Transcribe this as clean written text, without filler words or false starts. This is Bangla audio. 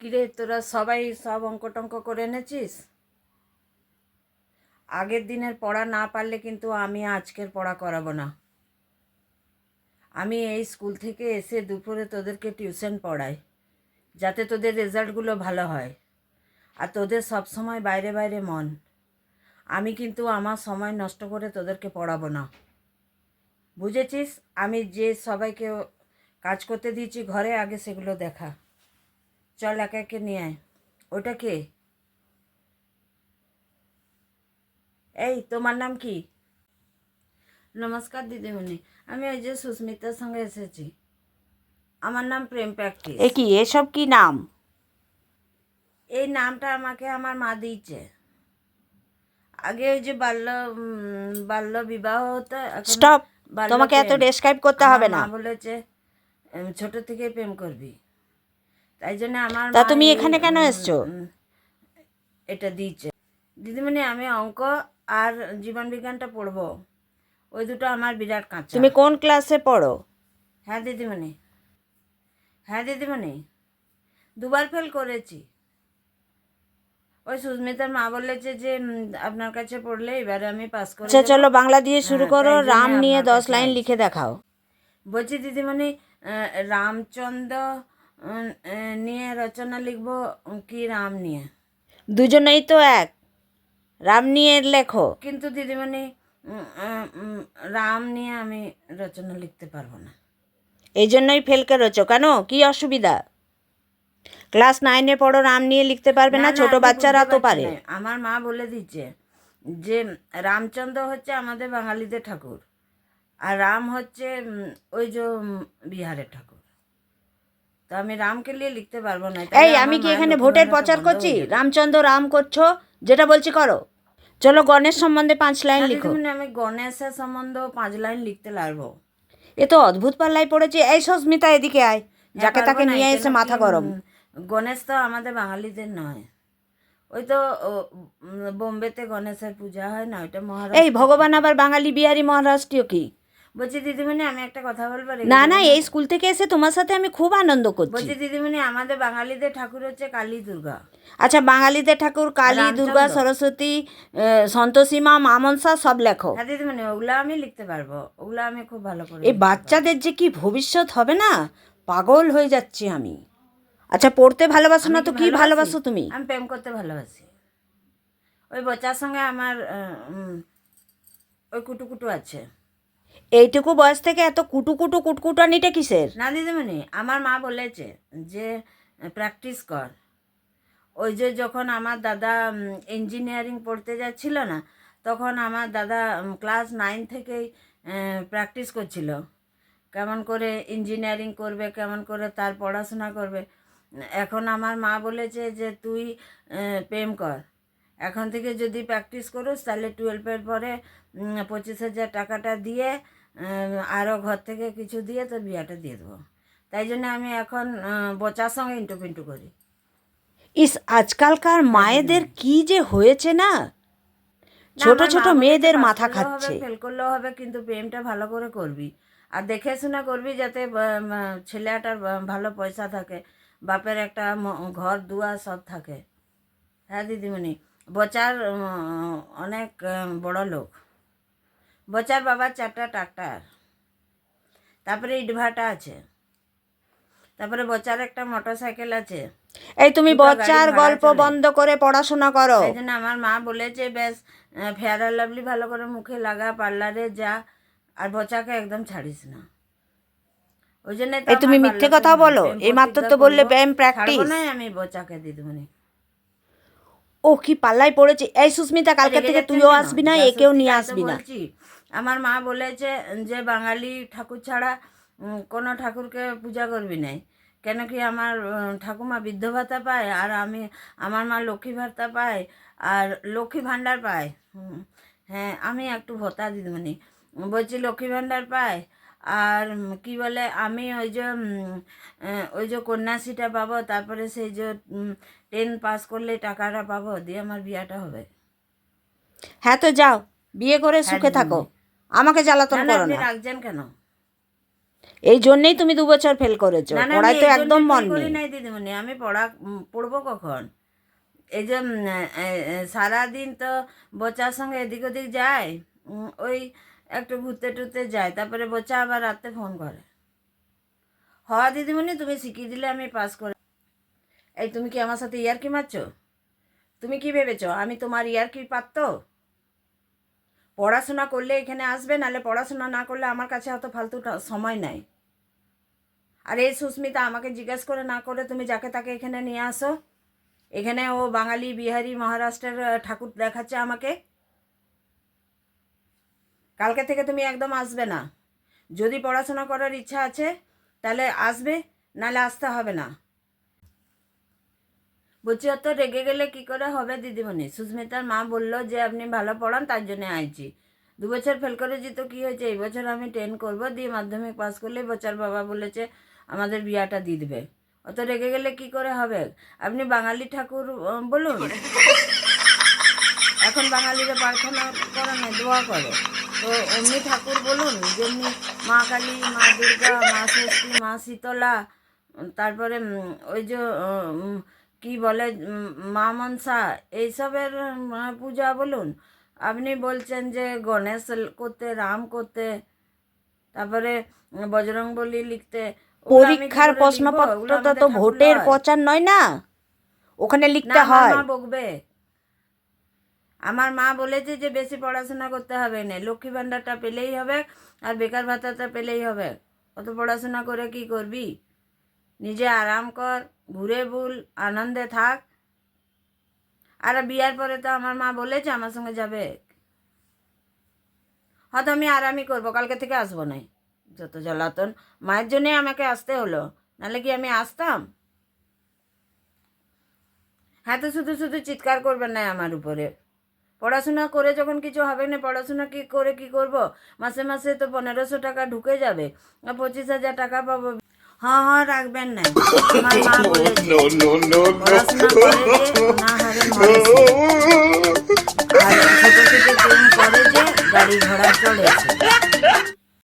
কিরে তোরা সবাই সব অঙ্ক টঙ্ক করে এনেছিস? আগের দিনের পড়া না পারলে কিন্তু আমি আজকের পড়া করাবো না। আমি এই স্কুল থেকে এসে দুপুরে তোদেরকে টিউশন পড়াই, যাতে তোদের রেজাল্টগুলো ভালো হয়। আর তোদের সব সময় বাইরে বাইরে মন। আমি কিন্তু আমার সময় নষ্ট করে তোদেরকে পড়াবো না, বুঝেছিস? আমি যে সবাইকে কাজ করতে দিয়েছি ঘরে, আগে সেগুলো দেখা। চল একে একে নিয়ে আয়। ওটা কে? এই তোমার নাম কি? নমস্কার দিদিমণি, আমি ওই যে সুস্মিতার সঙ্গে এসেছি। আমার নাম প্রেম প্র্যাকটিস। এ কি এসব কি নাম? এই নামটা আমাকে আমার মা দিয়েছে। আগে ওই যে বাল্য বিবাহ হতো, এখন স্টপ, বাল্য তোমাকে এত প্রেম। ডেসক্রাইব করতে আমার হবে মা না। বলেছে ছোট থেকে প্রেম করবি, তাই জন্য আমার তা মা তুমি এই এখানে কেন এসছো? এটা দিয়েছে। দিদিমণি, আমি অঙ্ক আর জীবন বিজ্ঞানটা পড়বো, ওই দুটো আমার বিরাট কাঁচা। তুমি কোন ক্লাসে পড়ো? হ্যাঁ দিদিমণি, হ্যাঁ দিদিমণি, দুবার ফেল করেছি। ওই সুস্মিতার মা বলেছে যে আপনার কাছে পড়লে এবারে আমি পাস করে আচ্ছা যাব। চলো বাংলা দিয়ে শুরু করো। তাই জন্য রাম নিয়ে আপনার 10 কাছে লাইন আইছি। লিখে দেখাও। বলছি দিদিমণি, রামচন্দ্র নিয়ে রচনা লিখব কি রাম নিয়ে? দুজনেই তো এক। রাম নিয়ে লেখো। কিন্তু দিদিমণি, রাম নিয়ে আমি রচনা লিখতে পারবো না। এই জন্যই ফেল করেছো কেন? কি অসুবিধা? ক্লাস 9-এ পড়ো, রাম নিয়ে লিখতে পারবে না? ছোট আপনি বাচ্চারা বুঝতে তো পারছেন পারে। না। আমার মা বলে দিচ্ছে যে রামচন্দ্র হচ্ছে আমাদের বাঙালিদের ঠাকুর, আর রাম হচ্ছে ওই যে বিহারের ঠাকুর। তো আমি রামকে নিয়ে লিখতে পারবো না। এই আমি কি এখানে ভোটের প্রচার করছি? রামচন্দ্র রাম করছো, যেটা বলছি করো। চলো গণেশ সম্বন্ধে 5 লাইন লিখো। দিদিমণি, আমি গণেশের সম্বন্ধে 5 লাইন লিখতে পারবো। এ তো অদ্ভুত পাল্লায় পড়েছে। এই সুস্মিতা এদিকে আয়, যাকে পারবো তাকে না, নিয়ে কেন এসে কি, মাথা গরম। গণেশ তো আমাদের বাঙালিদের নয়। ওই তো বোম্বেতে গণেশের পূজা হয় না, ওইটা এই মহারাষ্ট্র। ভগবান আবার বাঙালি বিহারি মহারাষ্ট্রীয় কি? বলছি দিদিমণি, আমি একটা কথা বলবো, না রেগে না, যাবেন না এই তো? স্কুল থেকে এসে তোমার সাথে আমি খুব আনন্দ করছি। বলছি দিদিমণি, আমাদের বাঙালিদের ঠাকুর হচ্ছে কালী দুর্গা। আচ্ছা, বাঙালিদের ঠাকুর কালী, দুর্গা, রামচন্দ্র। সরস্বতী, সন্তোষী মা, মা মনসা সব লেখো। হ্যাঁ দিদিমণি, ওগুলো আমি লিখতে পারবো, ওগুলো আমি খুব ভালো করে এই লিখতে পারবো। বাচ্চাদের যে কি ভবিষ্যৎ হবে না, পাগল হয়ে যাচ্ছি আমি। আচ্ছা, পড়তে ভালোবাসো আমি না কি তো কি ভালোবাসি? ভালোবাসো তুমি? আমি প্রেম করতে ভালোবাসি। ওই বাচ্চার সঙ্গে আমার ওই কুটুকুটু আছে। এইটুকু বয়স থেকে এত কুটুকুটু কুটকুটানিটা কিসের? না দিদিমণি, আমার মা বলেছে যে প্র্যাকটিস কর। ওই যে যখন আমার দাদা ইঞ্জিনিয়ারিং পড়তে যাচ্ছিল না, তখন আমার দাদা ক্লাস 9 থেকেই প্র্যাকটিস করছিল কেমন করে ইঞ্জিনিয়ারিং করবে, কেমন করে তার পড়াশোনা করবে। এখন আমার মা বলেছে যে তুই প্রেম কর, এখন থেকে যদি প্র্যাকটিস করিস তাহলে 12-এর পরে 25,000 টাকাটা দিয়ে আরও ঘর থেকে কিছু দিয়ে তোর বিয়েটা দিয়ে দেবো। তাই জন্য আমি এখন বচার সঙ্গে ইন্টু পিন্টু করি। ইস, আজকালকার মায়েদের কি যে হয়েছে না, না, ছোট আমার ছোট মা বলেছে মেয়েদের পাস মাথা করলেও হবে, খাচ্ছে। ফেল করলেও হবে, কিন্তু প্রেমটা ভালো করে করবি। আর দেখে শুনে করবি, যাতে ছেলেটার ভালো পয়সা থাকে, বাপের একটা ঘর দুয়ার সব থাকে। হ্যাঁ দিদিমণি, বচার অনেক বড় লোক। বচার বাবার 4টা ট্রাক্টর, তারপরে ইটভাটা আছে, তারপরে বচার একটা মোটর সাইকেল আছে। এই তুমি 2টা গাড়ি বচ্চার ভাড়া গল্প চলে। বন্ধ করে পড়াশোনা করো। তাই জন্য আমার মা বলেছে বেশ ফেয়ার অ্যান্ড লাভলি ভালো করে মুখে লাগা, পার্লারে যা, আর বচাকে একদম ছাড়িস না। ওই জন্যই তো এই তুমি আমার মিথ্যে বাল্য কথা প্রেম বলো। প্রেম এই মাত্র প্রতিজ্ঞা তো বললে করবো, প্রেম ছাড়বো প্র্যাকটিস। না আমি বচাকে দিদিমণি। ও কি পাল্লায় পড়েছে। এই সুস্মিতা, কালকে রেগে থেকে যাচ্ছেন তুইও কেন? আসবি না, যা একেও সত্যি নিয়ে তাই তো আসবি না। বলছি। আমার মা বলেছে যে বাঙালি ঠাকুর ছাড়া কোনো ঠাকুরকে পূজা করবি নাই। কেন কি আমার ঠাকুমা বৃদ্ধ ভাতা পায়, আর আমার মা লক্ষ্মী ভাতা পায়, আর লক্ষ্মী ভাণ্ডার পায়। হ্যাঁ, আমি একটু ভোতা দিদিমণি, বলছি লক্ষ্মী ভাণ্ডার পায়। আর কি বলে, আমি ওই যে কন্যাশ্রীটা পাবো, তারপরে সেই যে 10 পাস করলে টাকাটা পাবো, দিয়ে আমার বিয়েটা হবে। হ্যাঁ তো যাও, বিয়ে করে হ্যাঁ সুখে থাকো, দিদিমণি। আমাকে না জ্বালাতন না, করো আপনি না। রাখছেন কেন? এই জন্যেই তুমি 2 বছর ফেল করেছো, না না, পড়ায় আমি তো এই একদম জন্য মন করি নেই। নাই দিদিমণি, আমি পড়বো কখন? এই যে সারাদিন তো বোচার সঙ্গে এদিক ওদিক যায়, ওই একটু ঘুরতে টুরতে যায়, তারপরে বোচা আবার রাতে ফোন করে। হওয়া দিদিমণি তুমি শিখিয়ে দিলে আমি পাস করে। এই তুমি কি আমার সাথে ইয়ার্কি মারছো? তুমি কি ভেবেছো আমি তোমার ইয়ার্কি পারত? পড়াশোনা করলে এখানে আসবে, নাহলে পড়াশোনা না করলে আমার কাছে অত ফালতু সময় নাই। আর এই সুস্মিতা আমাকে জিজ্ঞেস করে না করে তুমি যাকে তাকে এখানে নিয়ে আসো। এখানে ও বাঙালি, বিহারি, মহারাষ্ট্রের ঠাকুর দেখাচ্ছে আমাকে। কালকে থেকে তুমি একদম আসবে না। যদি পড়াশোনা করার ইচ্ছা আছে তাহলে আসবে, নাহলে আসতে হবে না। বলছি অত রেগে গেলে কি করে হবে দিদিমণি? সুস্মিতার মা বললো যে আপনি ভালো পড়ান, তার জন্য আইছি। 2 বছর ফেল করেছি তো কি হয়েছে, এই বছর আমি 10 করবো, দিয়ে মাধ্যমিক পাস করলে বচার বাবা বলেছে আমাদের বিয়াটা দিয়ে দেবে। অত রেগে গেলে কি করে হবে? আপনি বাঙালি ঠাকুর বলুন। এখন বাঙালিরা প্রার্থনা করে না, দোয়া করে। তো অমনি ঠাকুর বলুন, যেমনি মা কালী, মা দুর্গা, মা ষষ্ঠী, মা শীতলা, তারপরে ওই যে কি বলে মা মনসা, এইসবের পূজা বলুন। আপনি বলছেন যে গণেশ করতে, রাম করতে, তারপরে বজরংবলী লিখতে। ওগুলো আমি কি পরীক্ষার করে লিখবো? ওগুলো প্রশ্নপত্রটা আমাদের তো ঠাকুর ভোটের লয়। প্রচার নয় না, ওখানে না, লিখতে আমার হয়। মা বকবে। আমার মা বলেছে যে বেশি পড়াশোনা করতে হবে না, লক্ষ্মী ভাণ্ডারটা পেলেই হবে আর বেকার ভাতাটা পেলেই হবে। অত পড়াশোনা করে কি করবি? নিজে আরাম কর, ঘুরে বুল, আনন্দে থাক। আর বিয়ার পরে তো আমার মা বলেছে আমার সঙ্গে যাবে। হয়তো আমি আরামই করবো, কালকে থেকে আসবো না। যত জ্বালাতন, মায়ের জন্যে আমাকে আসতে হলো, নাহলে কি আমি আসতাম? হ্যাঁ, তো শুধু শুধু চিৎকার করবেন না আমার উপরে। পড়াশোনা করে যখন কিছু হবে না, পড়াশোনা কি করে কি করব? মাসে মাসে তো 1500 টাকা ঢুকে যাবে, আর 25,000 টাকা পাবো। হ্যাঁ হ্যাঁ, রাখবেন না। আমার মা বলেছে পড়াশোনা করে যে না হারে মরেছে, আর ছোট থেকে ট্রেন করে যে গাড়ি ঘোড়া চলেছে।